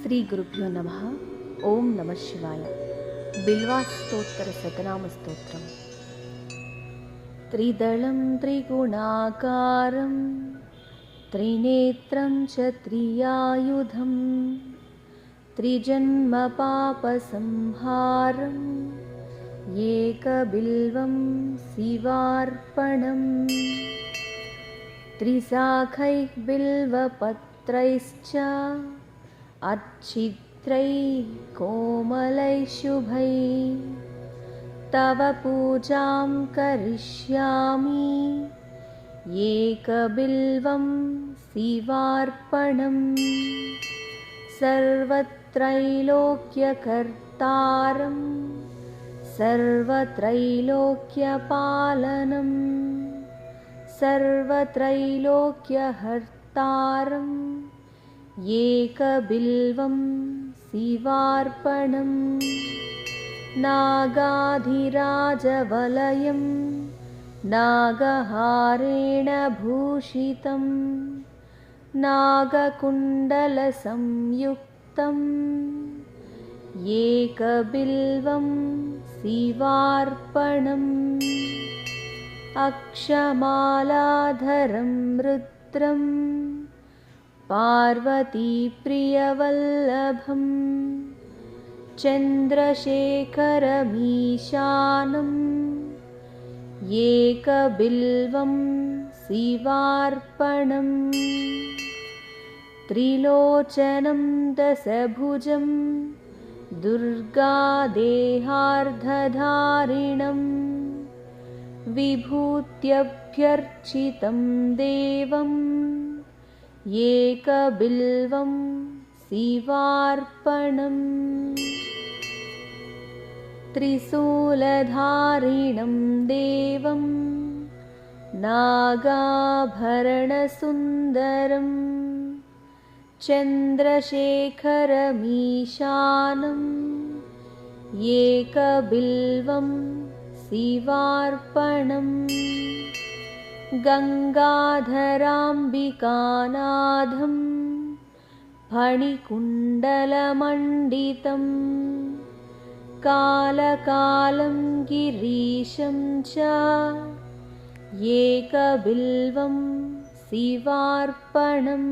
श्री गुरुभ्यो नमः। ओम नमः शिवाय। बिल्वास्तोत्र शतनामस्तोत्रम्। त्रिदलं त्रिगुणाकारं त्रिनेत्रं च त्रियायुधं त्रिजन्मपापसंहारम् एकबिल्वं शिवार्पणम्। त्रिशाखैः बिल्वपत्रैश्च अच्छिद्रैः कोमलैः शुभैः तव पूजां करिष्यामि एकबिल्वं शिवार्पणम्। सर्वत्रैलोक्यकर्तारं सर्वत्रैलोक्यपालनम् सर्वत्रैलोक्यहर्तारम् एकबिल्वं शिवार्पणम्। नागाधिराजवलयं नागहारेण भूषितं नागकुण्डलसंयुक्तम् एकबिल्वं शिवार्पणम्। अक्षमालाधरं रुद्रं पार्वतीप्रियवल्लभं चन्द्रशेखरमीशानम् एकबिल्वं शिवार्पणम्। त्रिलोचनं दशभुजं दुर्गादेहार्धधारिणम् विभूत्यभ्यर्चितं देवम् एकबिल्वं शिवार्पणम्। त्रिशूलधारिणं देवं नागाभरणसुन्दरं चन्द्रशेखरमीशानम् एकबिल्वं शिवार्पणम्। गङ्गाधराम्बिकानाथं फणिकुण्डलमण्डितं कालकालं गिरीशं च एकबिल्वं शिवार्पणम्।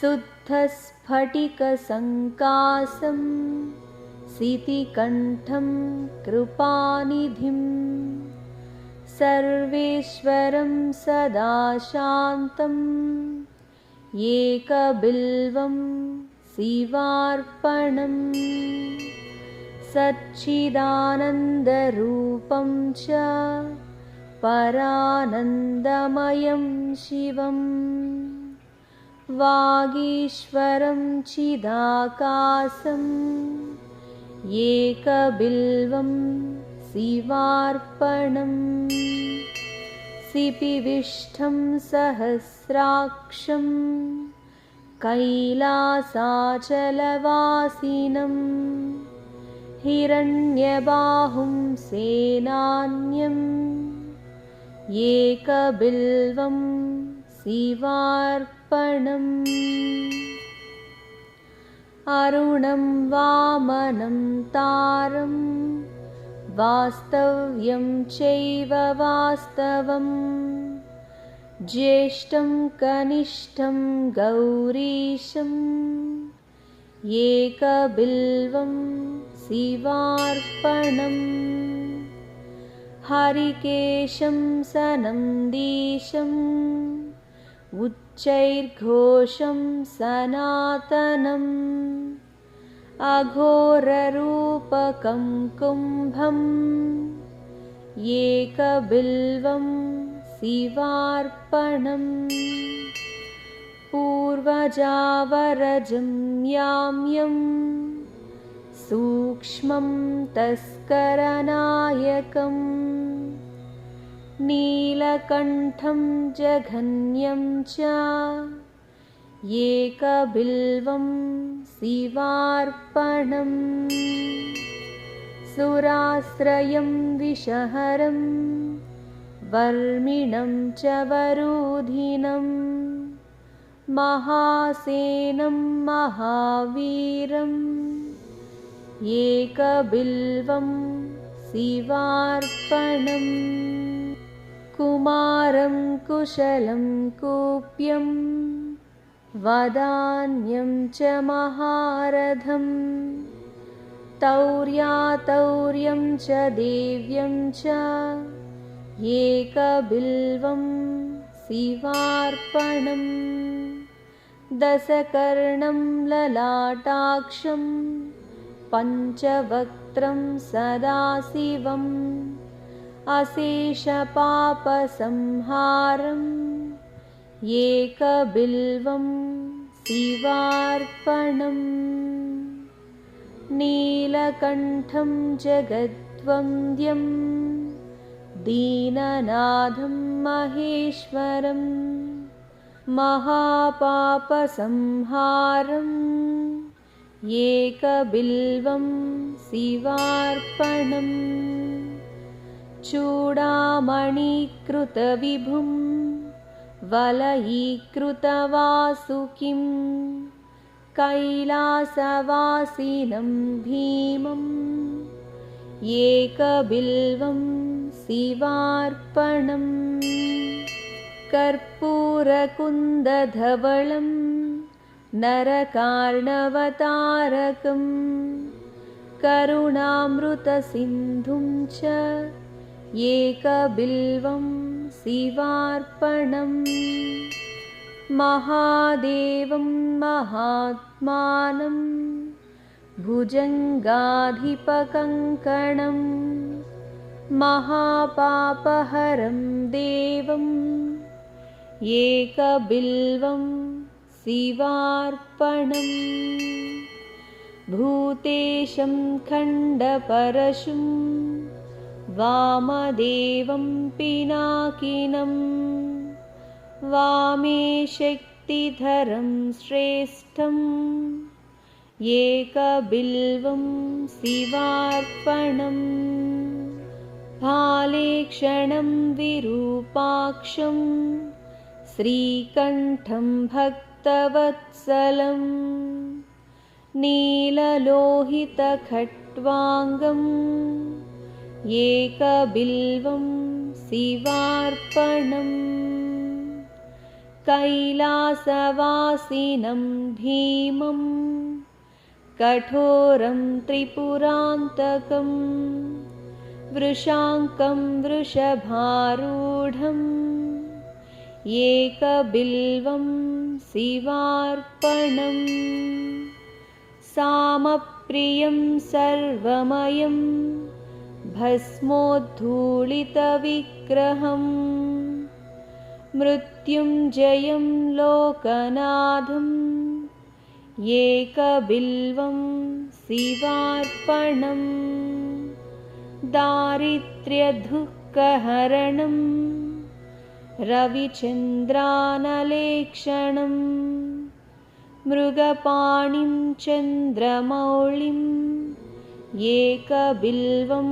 शुद्धस्फटिकसङ्कासं सितिकण्ठं कृपानिधिं सर्वेश्वरं सदा शान्तम् एकबिल्वं शिवार्पणम्। सच्चिदानन्दरूपं च परानन्दमयं शिवं वागीश्वरं चिदाकाशम् एकबिल्वं शिवार्पणम्। सिपिविष्ठं सहस्राक्षं कैलासाचलवासिनं हिरण्यबाहुं सेनान्यम् एकबिल्वं शिवार्पणम्। अरुणं वामनं तारं वास्तव्यं चैव वास्तवं ज्येष्ठं कनिष्ठं गौरीशम् एकबिल्वं शिवार्पणम्। हरिकेशं सनन्दीशम् उच्चैर्घोषं सनातनम् अघोररूपकं कुम्भम् एकबिल्वं शिवार्पणम्। पूर्वजावरजं याम्यं सूक्ष्मं तस्करनायकम् नीलकण्ठं जघन्यं च एकबिल्वं शिवार्पणम्। सुराश्रयं विषहरं वर्मिणं च वरूधिनं महासेनं महावीरम् एकबिल्वं शिवार्पणम् कुमारं कुशलं कूप्यं वदान्यं च महारथम् तौर्यातौर्यं च देव्यं च एकबिल्वं शिवार्पणम् दशकर्णं ललाटाक्षं पञ्चवक्त्रं सदाशिवम् अशेषपापसंहारम् एकबिल्वं शिवार्पणम् नीलकण्ठं जगद्वन्द्यं दीननाथं महेश्वरम् महापापसंहारम् एकबिल्वं शिवार्पणम् चूडामणीकृतविभुं वलयीकृतवासुकिं कैलासवासिनं भीमम् एकबिल्वं शिवार्पणम् कर्पूरकुन्दधवलं नरकार्णवतारकं करुणामृतसिन्धुं च एकबिल्वं शिवार्पणम् महादेवं महात्मानं भुजङ्गाधिपकङ्कणं महापापहरं देवम् एकबिल्वं शिवार्पणम् भूतेशं खण्डपरशुं वामदेवं पिनाकिनं वामे शक्तिधरं श्रेष्ठम् एकबिल्वं शिवार्पणम् भालेक्षणं विरूपाक्षं श्रीकण्ठं भक्तवत्सलं नीललोहितखट्वाङ्गम् एकबिल्वं शिवार्पणम् कैलासवासिनं भीमं कठोरं त्रिपुरान्तकम् वृषाङ्कं वृषभारूढम् एकबिल्वं शिवार्पणम् सामप्रियं सर्वमयं भस्मोद्धूलितविग्रहम् मृत्युञ्जयं लोकनाथम् एकबिल्वं शिवार्पणम् दारिद्र्यदुःखहरणं रविचन्द्रानलेक्षणं मृगपाणिं चन्द्रमौळिम् एकबिल्वं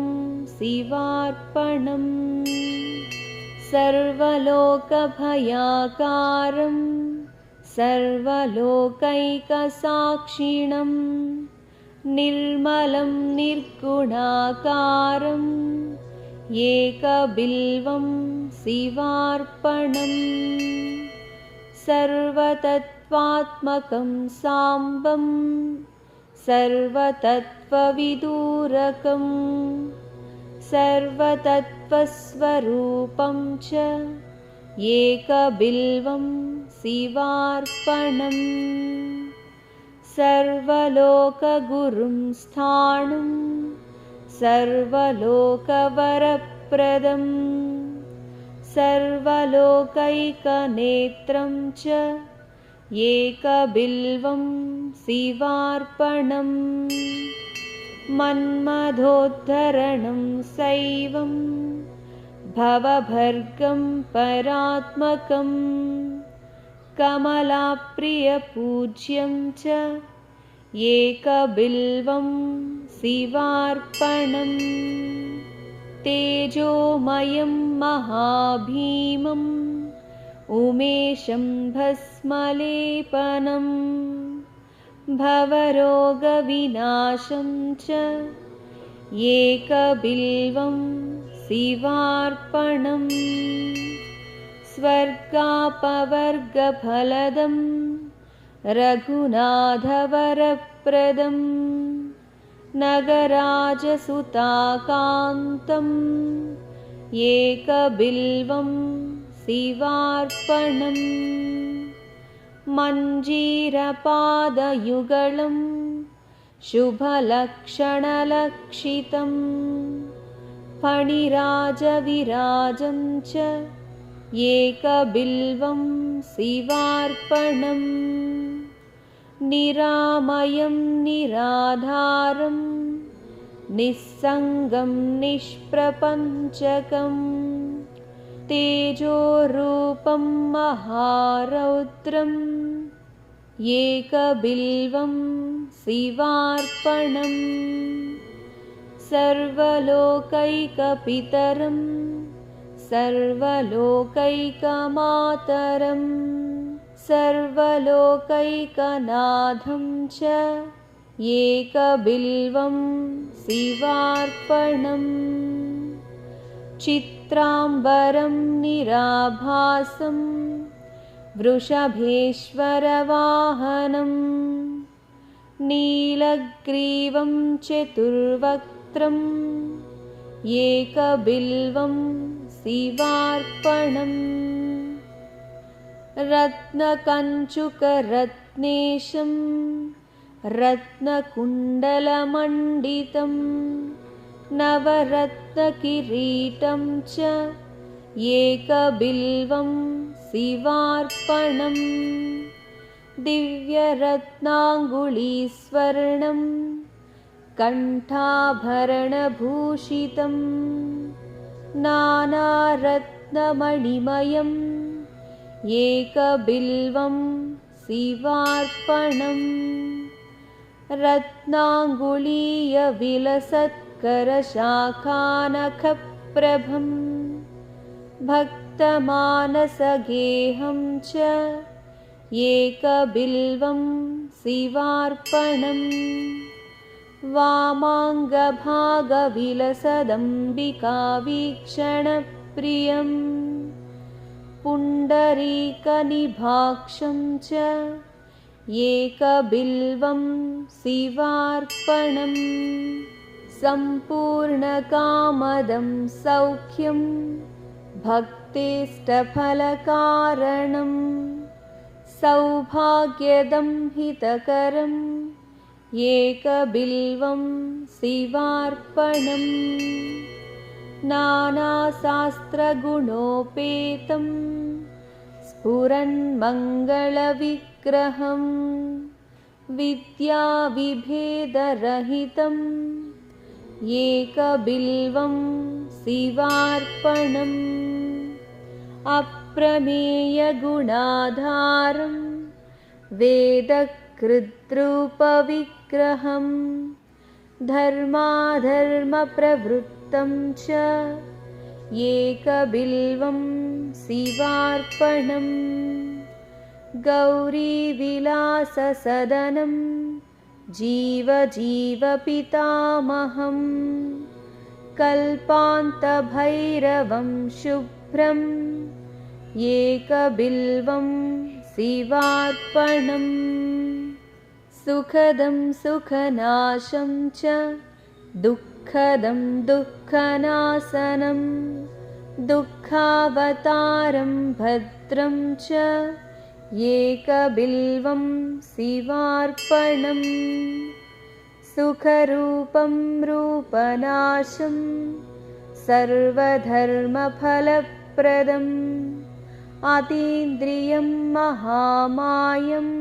शिवार्पणम् सर्वलोकभयाकारं सर्वलोकैकसाक्षिणं निर्मलं निर्गुणाकारम् एकबिल्वं शिवार्पणम् सर्वतत्त्वात्मकं साम्बं सर्वतत्त्वविदूरकं सर्वतत्त्वस्वरूपं च एकबिल्वं शिवार्पणम् सर्वलोकगुरुं स्थाणुं सर्वलोकवरप्रदं सर्वलोकैकनेत्रं च एकबिल्वं शिवार्पणम् मन्मथोद्धरणं शैवं भवभर्गं परात्मकं कमलाप्रियपूज्यं च एकबिल्वं शिवार्पणम् तेजोमयं महाभीमम् उमेशं भस्मलेपनं भवरोगविनाशं च एकबिल्वं शिवार्पणम् स्वर्गापवर्गफलदं रघुनाथवरप्रदम् नगराजसुताकान्तम् एकबिल्वं शिवार्पणम् मञ्जीरपादयुगलं शुभलक्षणलक्षितं फणिराजविराजं च एकबिल्वं शिवार्पणम् निरामयं निराधारं निस्सङ्गं निष्प्रपञ्चकं तेजोरूपं महारौद्रम् एकबिल्वं शिवार्पणम् सर्वलोकैकपितरं सर्वलोकैकमातरं सर्वलोकैकनाथं च एकबिल्वं शिवार्पणम् चित्राम्बरं निराभासं वृषभेश्वरवाहनं नीलग्रीवं चतुर्वक्त्रम् एकबिल्वं शिवार्पणम् रत्नकञ्चुकरत्नेशं रत्नकुण्डलमण्डितं नवरत्नकिरीटं च एकबिल्वं शिवार्पणम् दिव्यरत्नाङ्गुलीस्वर्णं कण्ठाभरणभूषितं नानारत्नमणिमयम् एकबिल्वं शिवार्पणम् रत्नाङ्गुलीयविलसत्करशाखानखप्रभं भक्तमानसगेहं च एकबिल्वं शिवार्पणम् वामाङ्गभागविलसदम्बिकावीक्षणप्रियम् पुण्डरीकनिभाक्षं च एकबिल्वं शिवार्पणम् सम्पूर्णकामदं सौख्यं भक्तेष्टफलकारणं सौभाग्यदं हितकरम् एकबिल्वं शिवार्पणम् नानाशास्त्रगुणोपेतं स्फुरन्मङ्गलविग्रहं विद्याविभेदरहितम् एकबिल्वं शिवार्पणम् अप्रमेयगुणाधारं वेदकृद्रूपविग्रहं धर्माधर्मप्रवृत्तं च एकबिल्वं शिवार्पणम् गौरीविलाससदनं जीवजीवपितामहं कल्पान्तभैरवं शुभ्रम् एकबिल्वं शिवार्पणम् सुखदं सुखनाशं च दुःखदं दुःखनाशनं दुःखावतारं भद्रं च एकबिल्वं शिवार्पणम् सुखरूपं रूपनाशं सर्वधर्मफलप्रदम् अतीन्द्रियं महामायम्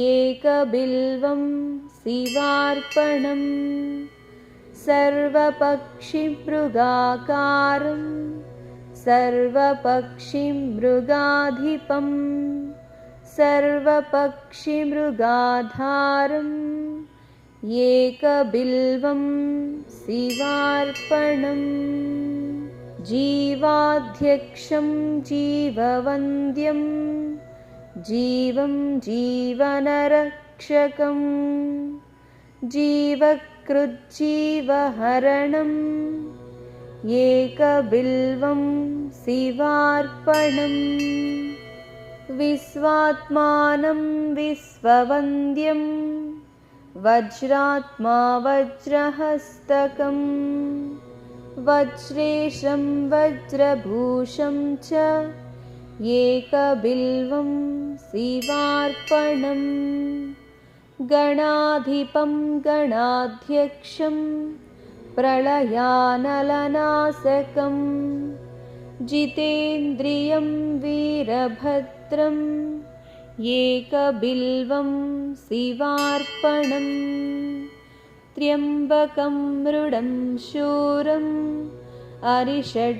एकबिल्वं शिवार्पणम् सर्वपक्षिमृगाकारं सर्वपक्षिमृगाधिपम् सर्वपक्षिमृगाधारम् एकबिल्वं शिवार्पणम् जीवाध्यक्षं जीववन्द्यं जीवं जीवनरक्षकं जीवकृज्जीवहरणम् एकबिल्वं शिवार्पणम् विश्वात्मानं विश्ववन्द्यं वज्रात्मा वज्रहस्तकम् वज्रेशं वज्रभूषं च एकबिल्वं शिवार्पणम् गणाधिपं गणाध्यक्षं प्रलयानलनाशकं जितेन्द्रियं वीरभद्रम् एकबिल्वं शिवार्पणम् त्र्यम्बकं मृडं शूरम् अरिषड्वर्गनाशकं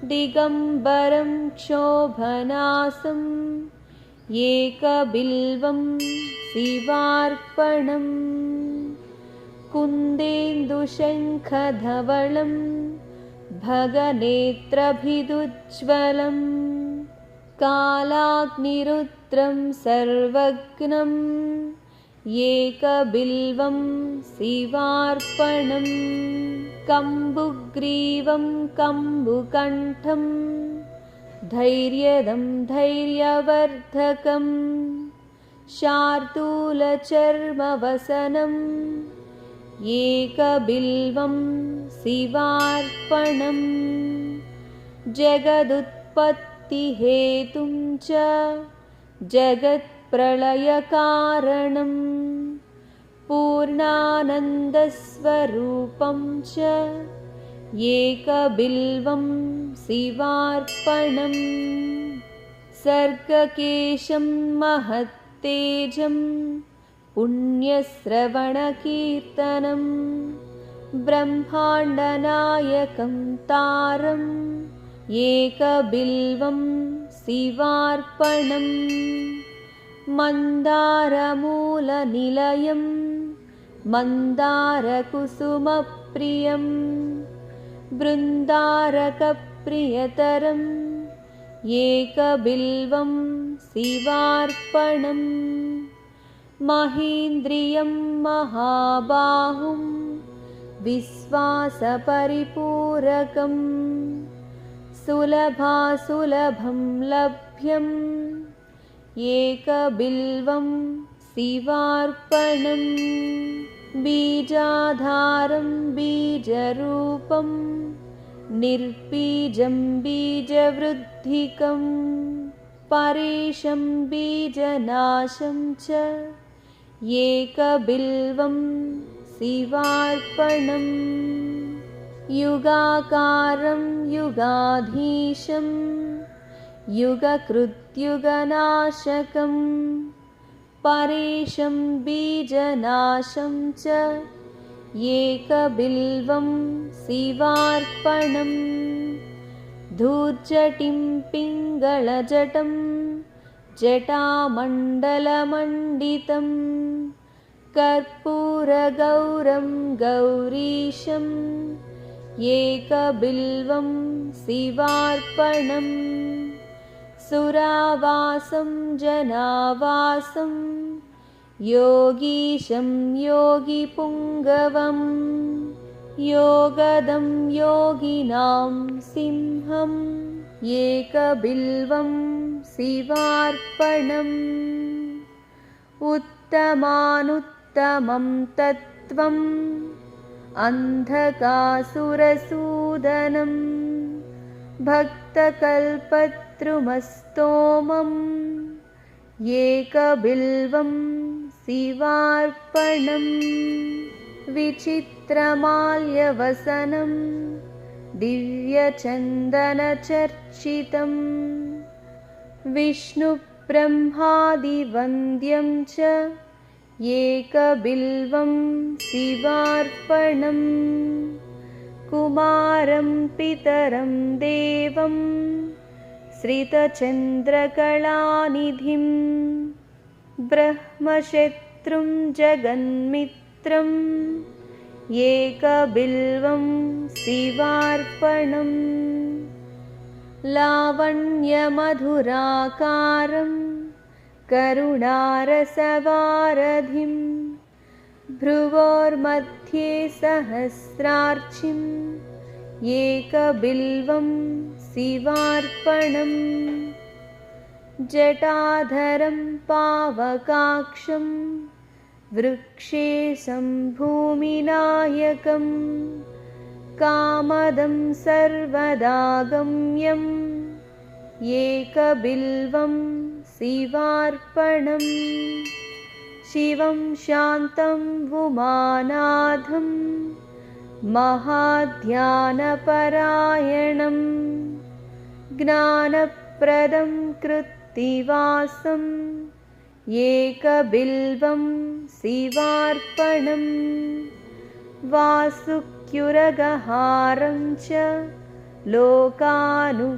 दिगम्बरं क्षोभनाशम् एकबिल्वं शिवार्पणम् कुन्देन्दुशङ्खधवलं भगनेत्रभिदुज्ज्वलं कालाग्निरुद्रं सर्वज्ञम् एकबिल्वं शिवार्पणम् कम्बुग्रीवं कम्बुकण्ठं धैर्यदं धैर्यवर्धकं शार्दूलचर्मवसनम् एकबिल्वं शिवार्पणम् जगदुत्पत्तिहेतुं च जगत्प्रलयकारणम् पूर्णानन्दस्वरूपं च एकबिल्वं शिवार्पणम् सर्गकेशं महत्तेजं पुण्यश्रवणकीर्तनं ब्रह्माण्डनायकं तारम् एकबिल्वं शिवार्पणम् मन्दारमूलनिलयं मन्दारकुसुमप्रियं बृन्दारकप्रियतरम् एकबिल्वं शिवार्पणम् महीन्द्रियं महाबाहुं विश्वासपरिपूरकं सुलभासुलभं लभ्यम् एकबिल्वं शिवार्पणम् बीजाधारं बीजरूपं निर्बीजं बीजवृद्धिकं परेशं बीजनाशं च एकबिल्वं शिवार्पणम् युगाकारं युगाधीशं युगकृत्युगनाशकं परेशं बीजनाशं च एकबिल्वं शिवार्पणम् धूर्जटिं पिङ्गळजटं जटामण्डलमण्डितं कर्पूरगौरं गौरीशम् एकबिल्वं शिवार्पणम् सुरावासं जनावासं योगीशं योगिपुङ्गवं योगदं योगिनां सिंहम् एकबिल्वं शिवार्पणम् उत्तमानुत्तमं तत्त्वम् अन्धकासुरसूदनं भक्तकल्पद्रुमस्तोमम् एकबिल्वं शिवार्पणम् विचित्रमाल्यवसनं दिव्यचन्दनचर्चितं विष्णुब्रह्मादिवन्द्यं च एकबिल्वं शिवार्पणम् कुमारं पितरं देवं श्रितचन्द्रकलानिधिं ब्रह्मशत्रुं जगन्मित्रम् एकबिल्वं शिवार्पणम् लावण्यमधुराकारं करुणारसवारधिं भ्रुवोर्मध्ये सहस्रार्चिम् एकबिल्वं शिवार्पणम् जटाधरं पावकाक्षं वृक्षेशं भूमिनायकं कामदं सर्वदा गम्यम् एकबिल्वं शिवार्पणम् शिवं शान्तं उमानाथं महाध्यानपरायणं ज्ञानप्रदं कृत्तिवासम् एकबिल्वं शिवार्पणम् वासुक्युरगहारं च लोकानुग्रहकारणं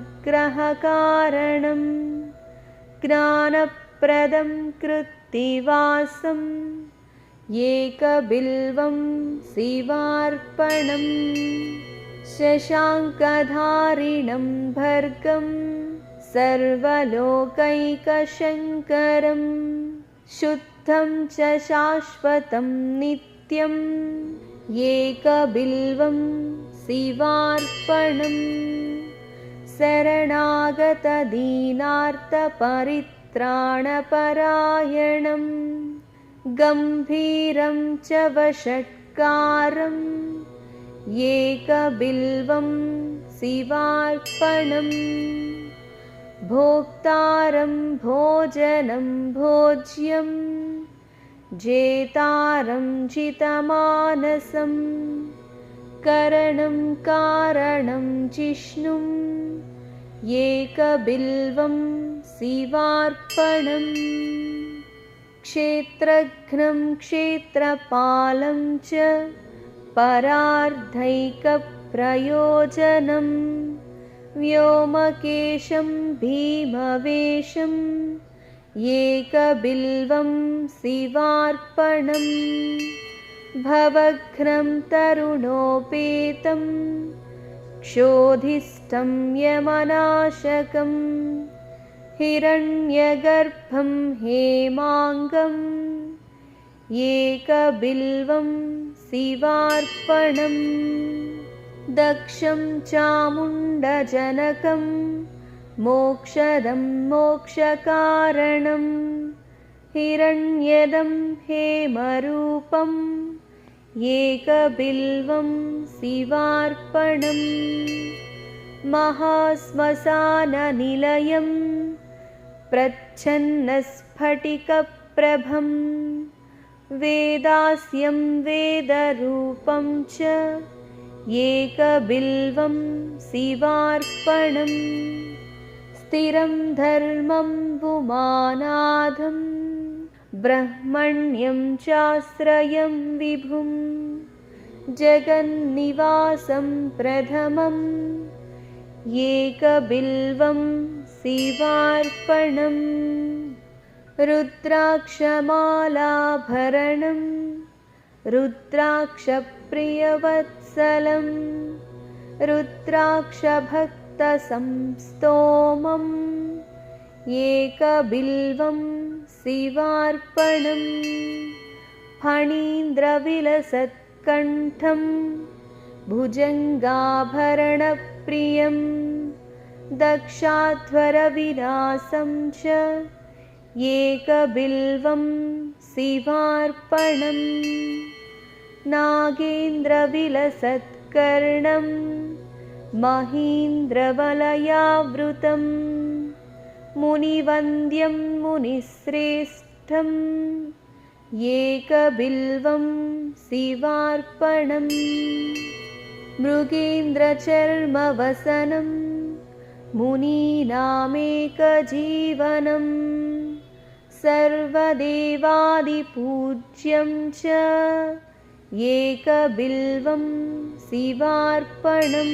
ज्ञानप्रदं कृत्तिवासम् एकबिल्वं शिवार्पणम् शशाङ्कधारिणं भर्गं सर्वलोकैकशङ्करं शुद्धं च शाश्वतं नित्यम् एकबिल्वं शिवार्पणम् शरणागतदीनार्तपरित्राणपरायणं गम्भीरं च वषट्कारम् एकबिल्वं शिवार्पणम् भोक्तारं भोजनं भोज्यं जेतारं जितमानसं करणं कारणं जिष्णुम् एकबिल्वं शिवार्पणम् क्षेत्रघ्नं क्षेत्रपालं च परार्धैकप्रयोजनं व्योमकेशं भीमवेशम् एकबिल्वं शिवार्पणम् भवघ्नं तरुणोपेतं क्षोधिष्ठं यमनाशकं हिरण्यगर्भं हेमाङ्गम् एकबिल्वं शिवार्पणम् दक्षं चामुण्डजनकं मोक्षदं मोक्षकारणं हिरण्यदं हेमरूपम् एकबिल्वं शिवार्पणम् महाश्मशाननिलयं प्रच्छन्नस्फटिकप्रभं वेदास्यं वेदरूपं च एकबिल्वं शिवार्पणम् स्थिरं धर्मं पुमानाथं ब्रह्मण्यं चाश्रयं विभुं जगन्निवासं प्रथमम् एकबिल्वं शिवार्पणम् रुद्राक्षमालाभरणं रुद्राक्षप्रियवत्सलं रुद्राक्षभक्तसंस्तोमम् एकबिल्वं शिवार्पणम् फणीन्द्रविलसत्कण्ठं भुजङ्गाभरणप्रियं दक्षाध्वरविलासं च एकबिल्वं शिवार्पणम् नागेन्द्रविलसत्कर्णं महीन्द्रवलयावृतं मुनिवन्द्यं मुनिश्रेष्ठम् एकबिल्वं शिवार्पणम् मृगेन्द्रचर्मवसनं मुनीनामेकजीवनं सर्वदेवादिपूज्यं च एकबिल्वं शिवार्पणम्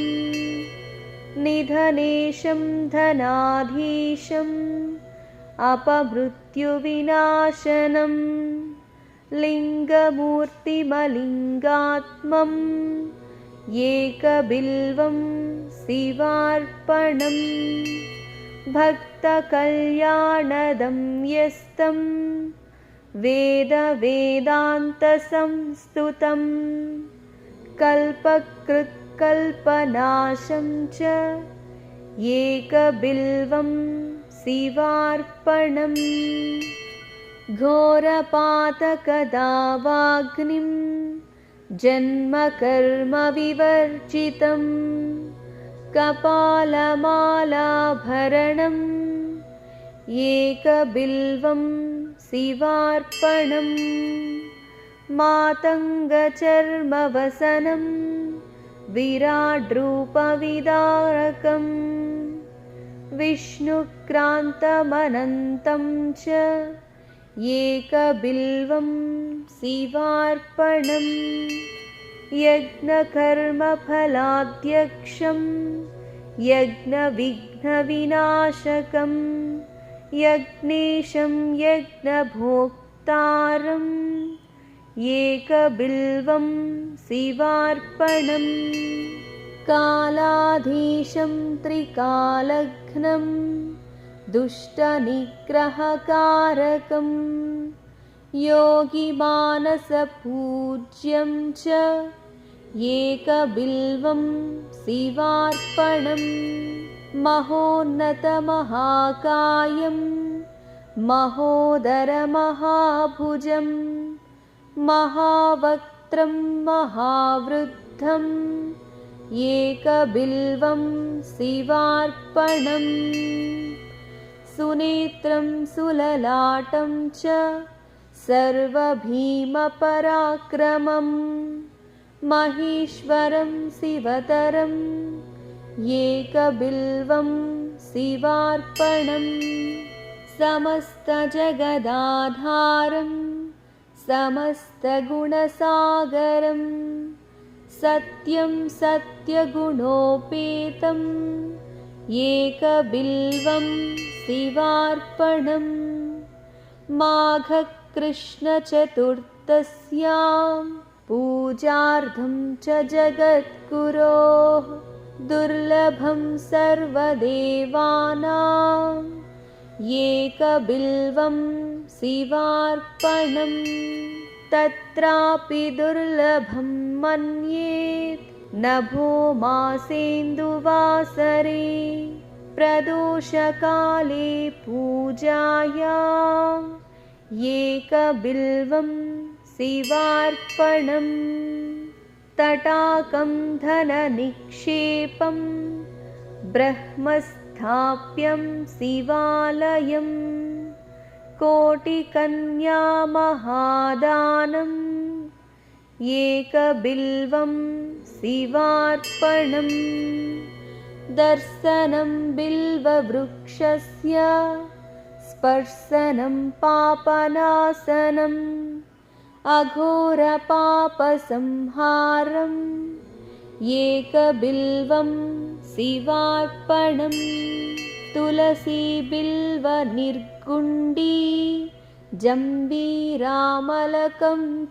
निधनेशं धनाधीशम् अपमृत्युविनाशनं लिङ्गमूर्तिमलिङ्गात्मम् एकबिल्वं शिवार्पणम् भक्तकल्याणदं यस्तं वेदवेदान्तसंस्तुतं कल्पकृत्कल्पनाशं च एकबिल्वं शिवार्पणम् घोरपातकदावाग्निं जन्मकर्मविवर्जितं कपालमालाभरणम् एकबिल्वं शिवार्पणम् मातङ्गचर्मवसनं विराड्रूपविदारकं विष्णुक्रान्तमनन्तं च एकबिल्वं शिवार्पणम् यज्ञकर्मफलाध्यक्षं यज्ञविघ्नविनाशकं यज्ञेशं यज्ञभोक्तारम् एकबिल्वं शिवार्पणम् कालाधीशं त्रिकालघ्नं दुष्टनिग्रहकारकं योगिमानसपूज्यं च एकबिल्वं शिवार्पणम् महोन्नतमहाकायं महोदरमहाभुजं महावक्त्रं महावृद्धम् एकबिल्वं शिवार्पणम् सुनेत्रं सुललाटं च सर्वभीमपराक्रमम् महेश्वरं शिवतरम् एकबिल्वं शिवार्पणम् समस्तजगदाधारं समस्तगुणसागरं सत्यं सत्यगुणोपेतम् एकबिल्वं शिवार्पणम् माघकृष्णचतुर्थस्यां पूजार्थं च जगद्गुरोः दुर्लभं सर्वदेवानाम् एकबिल्वं शिवार्पणम् तत्रापि दुर्लभं मन्येत् नभो मासेन्दुवासरे प्रदोषकाले पूजायाम् एकबिल्वं शिवार्पणम् तटाकं धननिक्षेपं ब्रह्मस्थाप्यं शिवालयम् कोटिकन्यामहादानम् एकबिल्वं शिवार्पणम् दर्शनं बिल्ववृक्षस्य स्पर्शनं पापनाशनम् अघोरपापसंहारम् एकबिल्वं शिवार्पणम् तुलसीबिल्वनिर्गुण्डी जम्बीरामलकं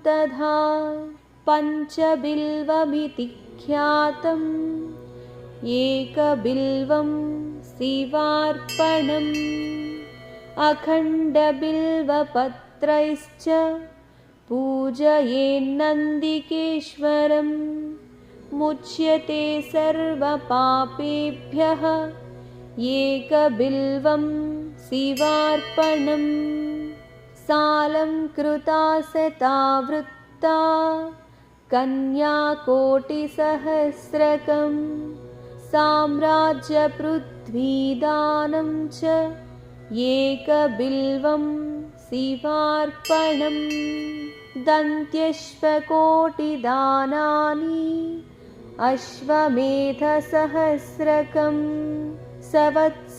तथा पञ्चबिल्वमिति ख्यातम् एकबिल्वं शिवार्पणम् अखण्डबिल्वपत्रैश्च पूजयेन्नन्दिकेश्वरम् मुच्यते सर्वपापेभ्यः एकबिल्वं शिवार्पणम् सालङ्कृता शतावृत्ता कन्याकोटिसहस्रकं साम्राज्यपृथ्वीदानं च एकबिल्वं शिवार्पणम् दन्त्यश्वकोटिदानानि अश्वमेधसहस्रकं सवत्सधेनुदानानि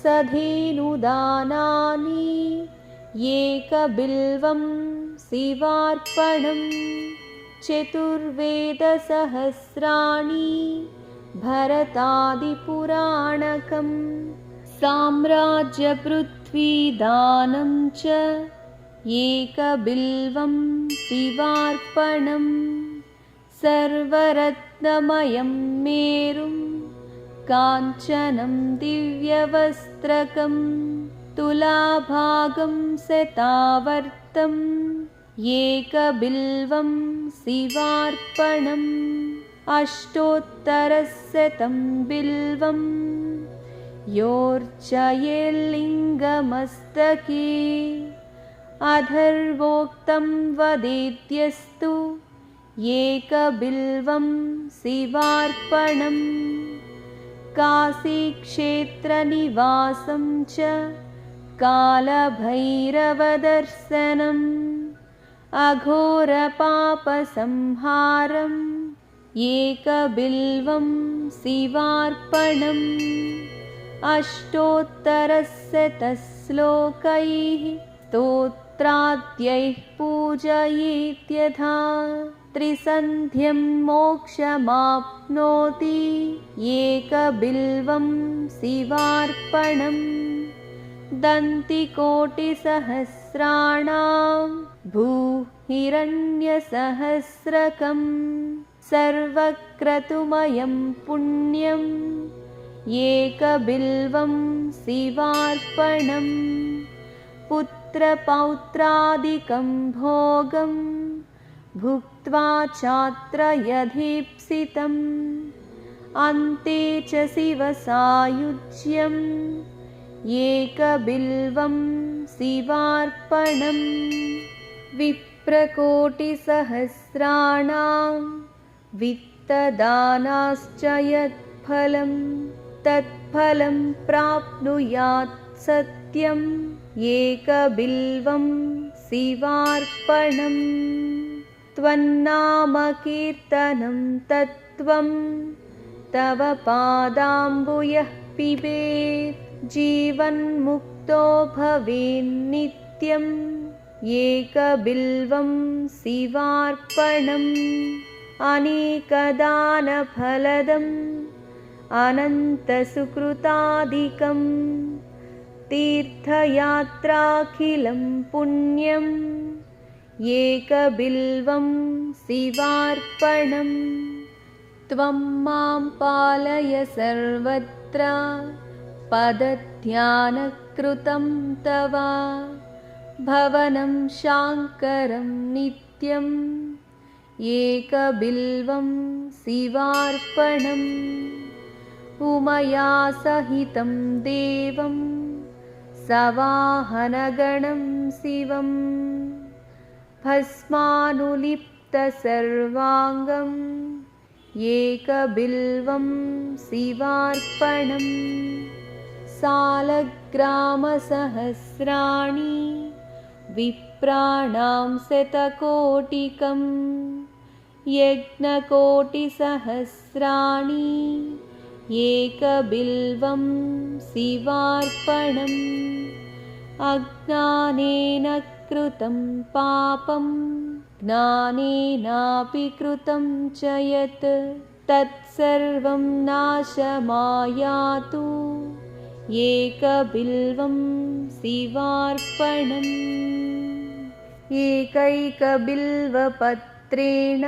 एकबिल्वं शिवार्पणम् चतुर्वेदसहस्राणि भरतादिपुराणकम् साम्राज्यपृथ्वीदानं च एकबिल्वं शिवार्पणम् सर्वरत्नमयं मेरुं काञ्चनं दिव्यवस्त्रकं तुलाभागं शतावर्तम् एकबिल्वं शिवार्पणम् अष्टोत्तरशतं बिल्वम् योर्चयेल्लिङ्गमस्तके अथर्वोक्तं वदेद्यस्तु एकबिल्वं शिवार्पणम् काशीक्षेत्रनिवासं च कालभैरवदर्शनम् अघोरपापसंहारम् एकबिल्वं शिवार्पणम् अष्टोत्तरशतश्लोकैः स्तोत्राद्यैः पूजयेत्यथा त्रिसन्ध्यं मोक्षमाप्नोति एकबिल्वं शिवार्पणम् दन्तिकोटिसहस्राणां भूहिरण्यसहस्रकम् सर्वक्रतुमयं पुण्यम् एकबिल्वं शिवार्पणम् पुत्रपौत्रादिकं भोगं भुक्त्वा चात्र यथीप्सितम् अन्ते च शिवसायुज्यम् एकबिल्वं शिवार्पणम् विप्रकोटिसहस्राणां वित्तदानाश्च यत्फलं तत्फलं प्राप्नुयात् सत्यम् एकबिल्वं शिवार्पणम् त्वन्नामकीर्तनं तत्त्वं तव पादाम्बुयः पिबेत् जीवन्मुक्तो भवेन्नित्यम् एकबिल्वं शिवार्पणम् अनेकदानफलदम् अनन्तसुकृतादिकम् तीर्थयात्राखिलं पुण्यम् एकबिल्वं शिवार्पणम् त्वं मां पालय सर्वत्र पदध्यानकृतं तव भवनं शाङ्करं नित्यम् एकबिल्वं शिवार्पणम् उमया सहितं देवं सवाहनगणं शिवम् भस्मानुलिप्तसर्वाङ्गम् एकबिल्वं शिवार्पणम् सालग्रामसहस्राणि विप्राणां शतकोटिकम् यज्ञकोटिसहस्राणि एकबिल्वं शिवार्पणम् अज्ञानेन कृतं पापं ज्ञानेनापि कृतं च यत् तत्सर्वं नाशमायातु एकबिल्वं शिवार्पणम् एकैकबिल्वपत्रेण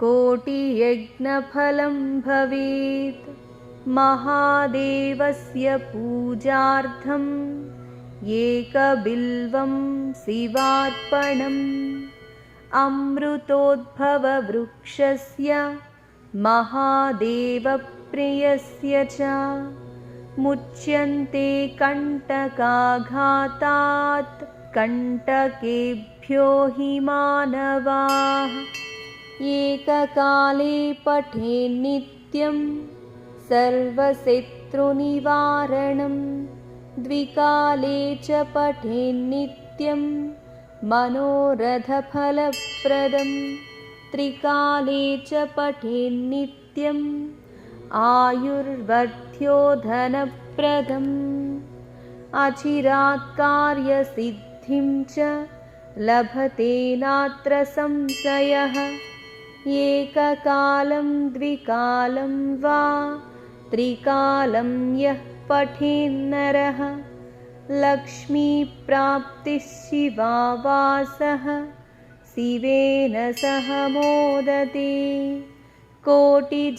कोटियज्ञफलं भवेत् महादेवस्य पूजार्थम् एकबिल्वं शिवार्पणम् अमृतोद्भववृक्षस्य महादेवप्रियस्य च मुच्यन्ते कण्टकाघातात् कण्टकेभ्यो हि मानवाः एककाले पठेन्नित्यं सर्वशत्रुनिवारणम् द्विकाले च पठेन्नित्यं मनोरथफलप्रदम् त्रिकाले च पठेन्नित्यम् आयुर्वर्ध्यो धनप्रदम् अचिरात् कार्यसिद्धिं च लभते नात्र संशयः एककालं द्विकालं वा त्रिकालं यः पठेन्नरः लक्ष्मीप्राप्तिः शिवावासः शिवेन सह मोदते कोटिजन्मकृतं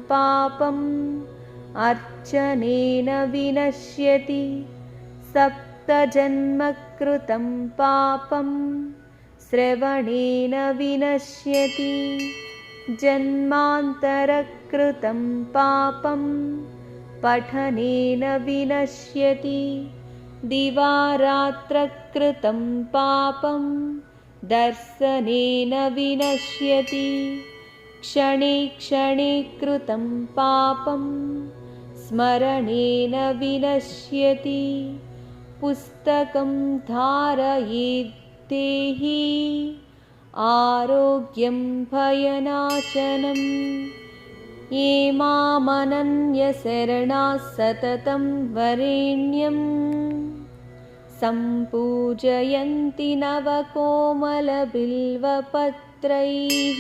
पापम् अर्चनेन विनश्यति सप्तजन्मकृतं पापं श्रवणेन विनश्यति जन्मान्तरकृतं पापं पठनेन विनश्यति दिवारात्रकृतं पापं दर्शनेन विनश्यति क्षणे क्षणे कृतं पापं स्मरणेन विनश्यति पुस्तकं धारयेद्देही आरोग्यं भयनाशनं ये मामनन्यशरणाः सततं वरेण्यं सम्पूजयन्ति नवकोमलबिल्वपत्रैः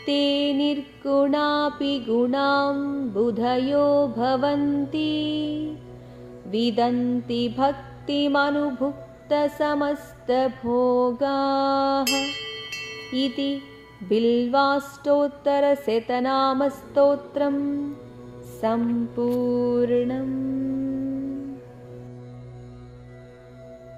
ते निर्गुणापि गुणां बुधयो भवन्ति विदन्ति भक्तिमनुभुक्तसमस्तभोगाः इति बिल्वाष्टोत्तरशतनामस्तोत्रं सम्पूर्णम्।